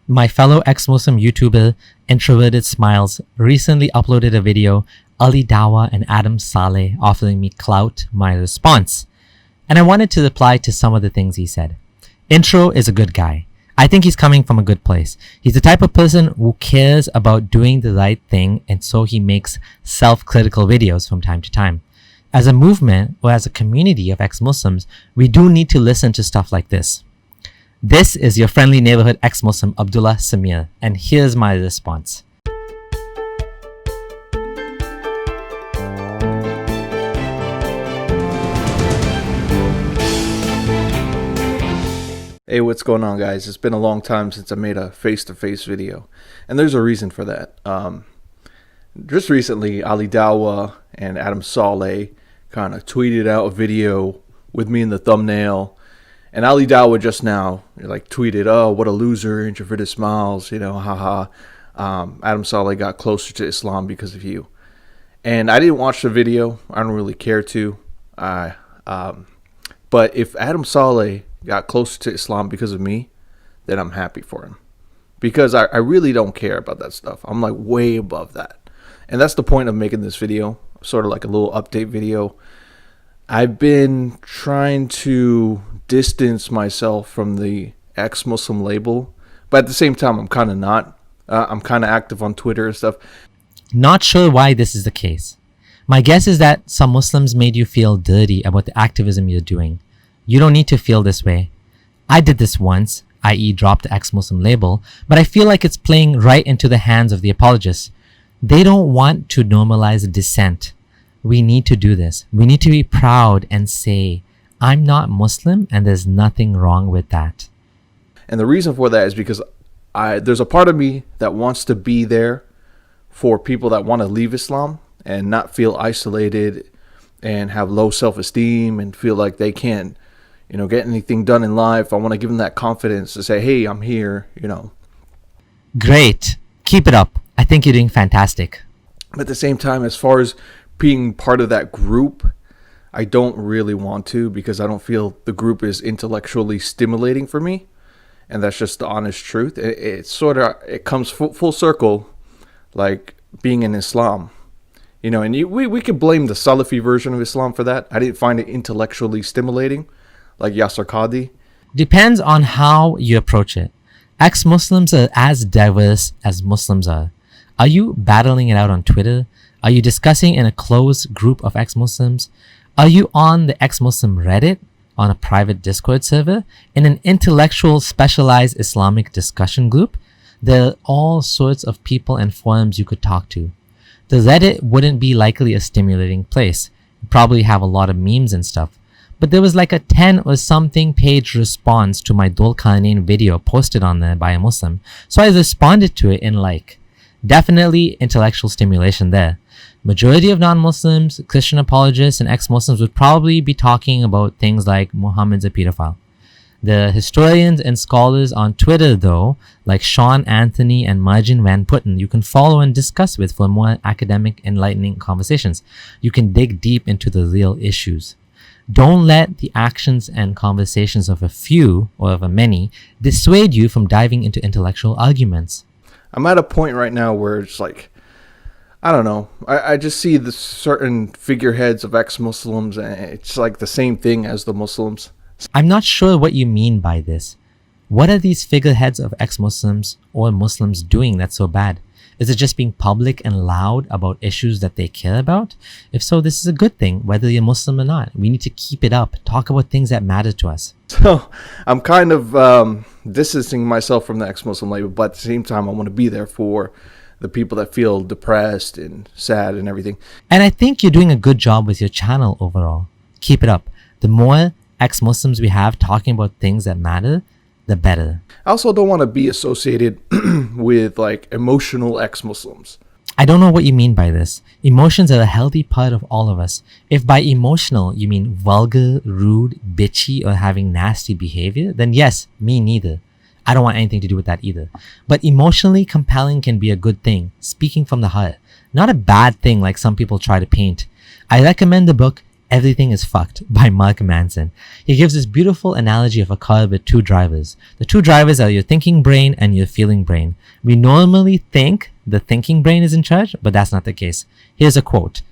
My fellow ex-Muslim YouTuber IntrovertedSmiles recently uploaded a video, Ali Dawah and Adam Saleh offering me clout, my response. And I wanted to reply to some of the things he said. Intro is a good guy. I think he's coming from a good place. He's the type of person who cares about doing the right thing, and so he makes self-critical videos from time to time. As a movement or as a community of ex-Muslims, we do need to listen to stuff like this. This is your friendly neighborhood ex-Muslim Abdullah Samir, and here's my response. Hey, what's going on, guys? It's been a long time since I made a face-to-face video, and there's a reason for that. Just recently, Ali Dawah and Adam Saleh kind of tweeted out a video with me in the thumbnail, and Ali Dawah just now tweeted, "Oh, what a loser, Introverted Smiles, haha. Adam Saleh got closer to Islam because of you." And I didn't watch the video. I don't really care to. But if Adam Saleh got closer to Islam because of me, then I'm happy for him. Because I really don't care about that stuff. I'm way above that. And that's the point of making this video, sort of like a little update video. I've been trying to distance myself from the ex-Muslim label, but at the same time, I'm kind of not. I'm kind of active on Twitter and stuff. Not sure why this is the case. My guess is that some Muslims made you feel dirty about the activism you're doing. You don't need to feel this way. I did this once, i.e. dropped the ex-Muslim label, but I feel like it's playing right into the hands of the apologists. They don't want to normalize dissent. We need to do this. We need to be proud and say, I'm not Muslim and there's nothing wrong with that. And the reason for that is because there's a part of me that wants to be there for people that want to leave Islam and not feel isolated and have low self-esteem and feel like they can't, get anything done in life. I want to give them that confidence to say, hey, I'm here, Great. Keep it up. I think you're doing fantastic. But at the same time, as far as being part of that group, I don't really want to, because I don't feel the group is intellectually stimulating for me. And that's just the honest truth. It comes full circle, like being in Islam. We could blame the Salafi version of Islam for that. I didn't find it intellectually stimulating, like Yasser Qadhi. Depends on how you approach it. Ex-Muslims are as diverse as Muslims are. Are you battling it out on Twitter? Are you discussing in a closed group of ex-Muslims? Are you on the ex-Muslim Reddit, on a private Discord server, in an intellectual specialized Islamic discussion group? There are all sorts of people and forums you could talk to. The Reddit wouldn't be likely a stimulating place. You'd probably have a lot of memes and stuff. But there was a 10 or something page response to my Dhul Qarnain video posted on there by a Muslim. So I responded to it in Definitely intellectual stimulation there. Majority of non-Muslims, Christian apologists, and ex-Muslims would probably be talking about things like Muhammad's a pedophile. The historians and scholars on Twitter, though, like Sean Anthony and Margin Van Putten, you can follow and discuss with for more academic, enlightening conversations. You can dig deep into the real issues. Don't let the actions and conversations of a few, or of a many, dissuade you from diving into intellectual arguments. I'm at a point right now where it's I don't know. I just see the certain figureheads of ex-Muslims, and it's the same thing as the Muslims. I'm not sure what you mean by this. What are these figureheads of ex-Muslims or Muslims doing that's so bad? Is it just being public and loud about issues that they care about? If so, this is a good thing, whether you're Muslim or not. We need to keep it up. Talk about things that matter to us. So I'm kind of distancing myself from the ex-Muslim label, but at the same time, I want to be there for the people that feel depressed and sad and everything. And I think you're doing a good job with your channel overall. Keep it up. The more ex-Muslims we have talking about things that matter, the better. I also don't want to be associated with emotional ex-Muslims. I don't know what you mean by this. Emotions are a healthy part of all of us. If by emotional you mean vulgar, rude, bitchy, or having nasty behavior, then yes, me neither. I don't want anything to do with that either. But emotionally compelling can be a good thing, speaking from the heart. Not a bad thing like some people try to paint. I recommend the book Everything is Fucked by Mark Manson. He gives this beautiful analogy of a car with two drivers. The two drivers are your thinking brain and your feeling brain. We normally think the thinking brain is in charge, but that's not the case. Here's a quote.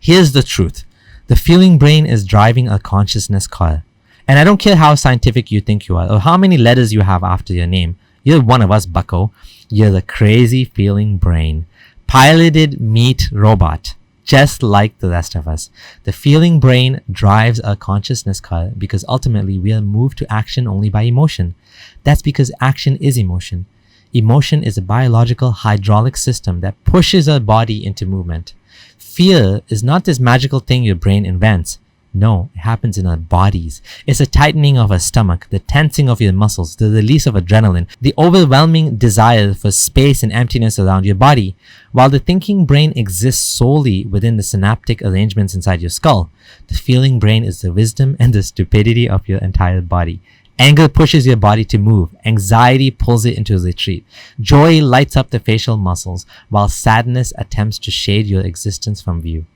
Here's the truth. The feeling brain is driving a consciousness car. And I don't care how scientific you think you are or how many letters you have after your name. You're one of us, bucko. You're the crazy feeling brain. Piloted meat robot. Just like the rest of us. The feeling brain drives a consciousness car because ultimately we are moved to action only by emotion. That's because action is emotion. Emotion is a biological hydraulic system that pushes our body into movement. Fear is not this magical thing your brain invents. No, it happens in our bodies. It's a tightening of our stomach, the tensing of your muscles, the release of adrenaline, the overwhelming desire for space and emptiness around your body. While the thinking brain exists solely within the synaptic arrangements inside your skull, the feeling brain is the wisdom and the stupidity of your entire body. Anger pushes your body to move. Anxiety pulls it into retreat. Joy lights up the facial muscles, while sadness attempts to shade your existence from view.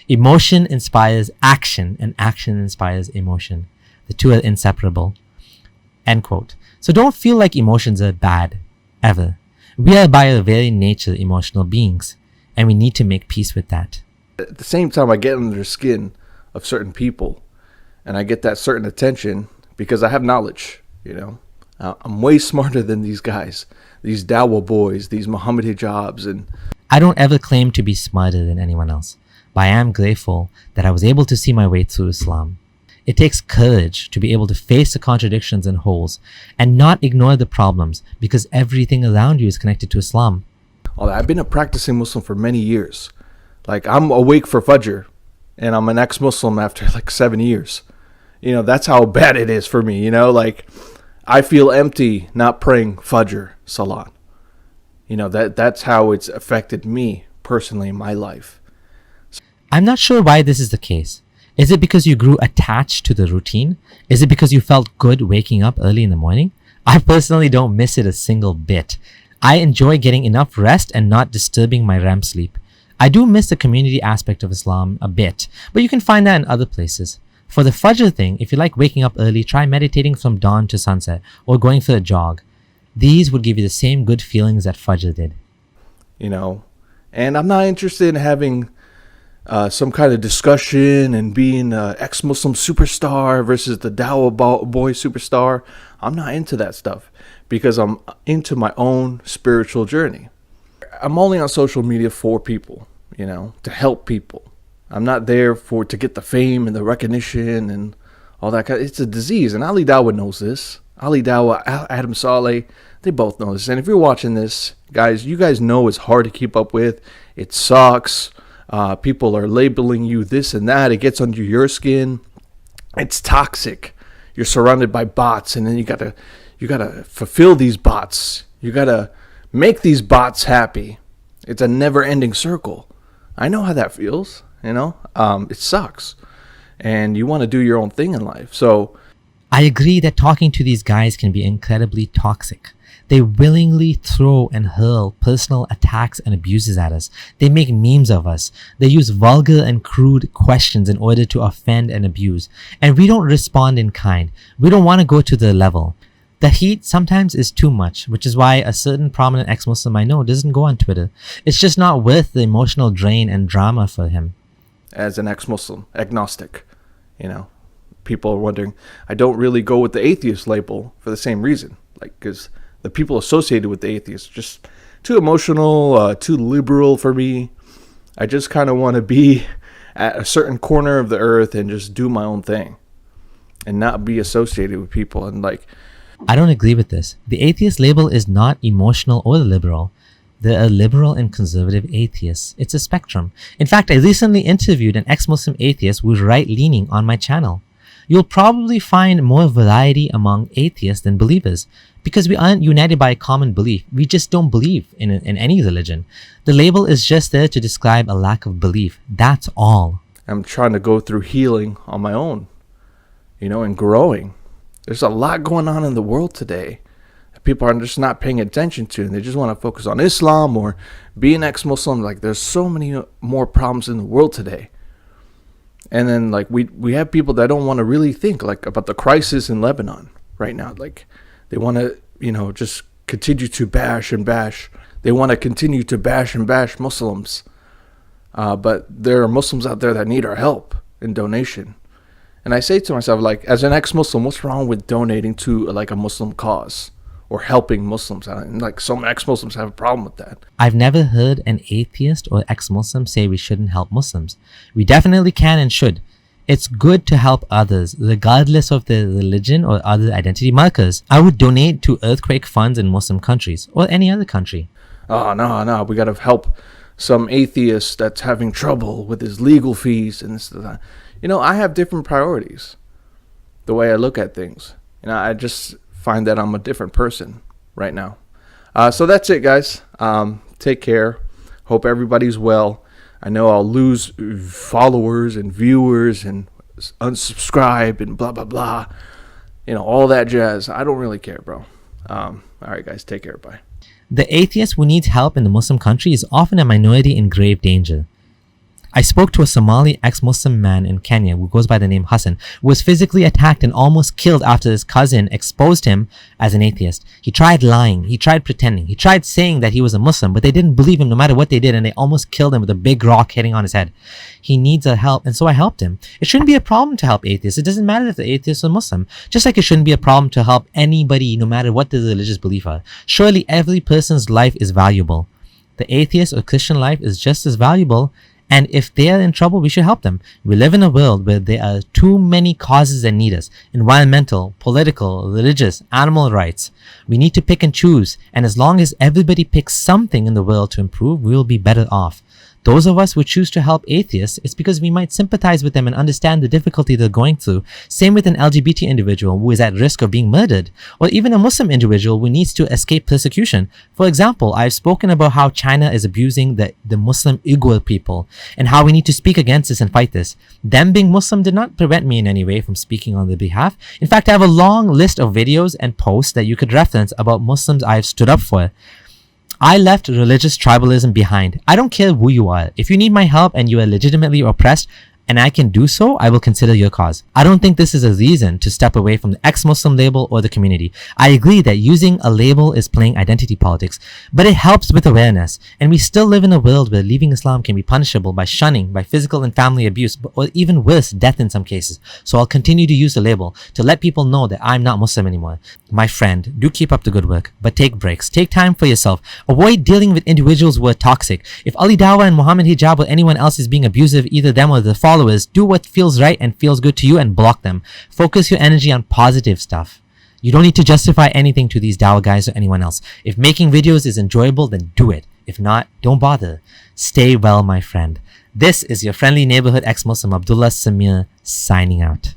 Emotion inspires action, and action inspires emotion. The two are inseparable. End quote. So don't feel like emotions are bad, ever. We are by our very nature emotional beings, and we need to make peace with that. At the same time, I get under the skin of certain people, and I get that certain attention because I have knowledge, you know. I'm way smarter than these guys, these Dawah boys, these Muhammad hijabs, and I don't ever claim to be smarter than anyone else, but I am grateful that I was able to see my way through Islam. It takes courage to be able to face the contradictions and holes and not ignore the problems because everything around you is connected to Islam. I've been a practicing Muslim for many years. Like, I'm awake for Fajr, and I'm an ex-Muslim after like 7 years. You know, that's how bad it is for me, you know, like I feel empty not praying Fajr Salat. You know, that's how it's affected me personally in my life. I'm not sure why this is the case. Is it because you grew attached to the routine? Is it because you felt good waking up early in the morning? I personally don't miss it a single bit. I enjoy getting enough rest and not disturbing my REM sleep. I do miss the community aspect of Islam a bit, but you can find that in other places. For the Fajr thing, if you like waking up early, try meditating from dawn to sunset or going for a jog. These would give you the same good feelings that Fajr did. You know, and I'm not interested in having some kind of discussion and being an ex-Muslim superstar versus the Dawah boy superstar. I'm not into that stuff because I'm into my own spiritual journey. I'm only on social media for people, you know, to help people. I'm not there to get the fame and the recognition and all that. It's a disease, and Ali Dawah knows this. Ali Dawah, Adam Saleh, they both know this. And if you're watching this, guys, you guys know it's hard to keep up with. It sucks. People are labeling you this and that. It gets under your skin. It's toxic. You're surrounded by bots, and then you gotta fulfill these bots. You gotta make these bots happy. It's a never-ending circle. I know how that feels. You know, it sucks, and you want to do your own thing in life. So I agree that talking to these guys can be incredibly toxic. They willingly throw and hurl personal attacks and abuses at us. They make memes of us. They use vulgar and crude questions in order to offend and abuse. And we don't respond in kind. We don't want to go to their level. The heat sometimes is too much, which is why a certain prominent ex-Muslim I know doesn't go on Twitter. It's just not worth the emotional drain and drama for him. As an ex-Muslim, agnostic, you know, people are wondering, I don't really go with the atheist label for the same reason. Like, because the people associated with the atheists are just too emotional, too liberal for me. I just kind of want to be at a certain corner of the earth and just do my own thing and not be associated with people. And like, I don't agree with this. The atheist label is not emotional or liberal. There are liberal and conservative atheists. It's a spectrum. In fact, I recently interviewed an ex-Muslim atheist who's right-leaning on my channel. You'll probably find more variety among atheists than believers because we aren't united by a common belief. We just don't believe in any religion. The label is just there to describe a lack of belief. That's all. I'm trying to go through healing on my own, you know, and growing. There's a lot going on in the world today that people are just not paying attention to, and they just want to focus on Islam or being ex-Muslim. Like, there's so many more problems in the world today. And then like we have people that don't want to really think like about the crisis in Lebanon right now. Like they want to, just continue to bash and bash. They want to continue to bash and bash Muslims. But there are Muslims out there that need our help and donation. And I say to myself, like, as an ex-Muslim, what's wrong with donating to like a Muslim cause or helping Muslims out? And like some ex-Muslims have a problem with that. I've never heard an atheist or ex-Muslim say we shouldn't help Muslims. We definitely can and should. It's good to help others, regardless of their religion or other identity markers. I would donate to earthquake funds in Muslim countries or any other country. Oh, no, we got to help some atheist that's having trouble with his legal fees and this and that. I have different priorities, the way I look at things. I just find that I'm a different person right now. So that's it, guys. Take care. Hope everybody's well. I know I'll lose followers and viewers and unsubscribe and blah, blah, blah. All that jazz. I don't really care, bro. All right, guys. Take care. Bye. The atheist who needs help in the Muslim country is often a minority in grave danger. I spoke to a Somali ex-Muslim man in Kenya who goes by the name Hassan, who was physically attacked and almost killed after his cousin exposed him as an atheist. He tried lying, he tried pretending, he tried saying that he was a Muslim, but they didn't believe him no matter what they did, and they almost killed him with a big rock hitting on his head. He needs our help, and so I helped him. It shouldn't be a problem to help atheists. It doesn't matter if the atheist is Muslim, just like it shouldn't be a problem to help anybody no matter what their religious belief are. Surely every person's life is valuable. The atheist or Christian life is just as valuable. And if they are in trouble, we should help them. We live in a world where there are too many causes that need us. Environmental, political, religious, animal rights. We need to pick and choose. And as long as everybody picks something in the world to improve, we will be better off. Those of us who choose to help atheists, it's because we might sympathize with them and understand the difficulty they're going through. Same with an LGBT individual who is at risk of being murdered, or even a Muslim individual who needs to escape persecution. For example, I've spoken about how China is abusing the Muslim Uyghur people and how we need to speak against this and fight this. Them being Muslim did not prevent me in any way from speaking on their behalf. In fact, I have a long list of videos and posts that you could reference about Muslims I've stood up for. I left religious tribalism behind. I don't care who you are. If you need my help and you are legitimately oppressed, and I can do so, I will consider your cause. I don't think this is a reason to step away from the ex-Muslim label or the community. I agree that using a label is playing identity politics, but it helps with awareness. And we still live in a world where leaving Islam can be punishable by shunning, by physical and family abuse, or even worse, death in some cases. So I'll continue to use the label to let people know that I'm not Muslim anymore. My friend, do keep up the good work, but take breaks. Take time for yourself. Avoid dealing with individuals who are toxic. If Ali Dawah and Muhammad Hijab or anyone else is being abusive, either them or the followers, do what feels right and feels good to you and block them. Focus your energy on positive stuff. You don't need to justify anything to these Dawah guys or anyone else. If making videos is enjoyable, then do it. If not, don't bother. Stay well, my friend. This is your friendly neighborhood ex-Muslim Abdullah Samir signing out.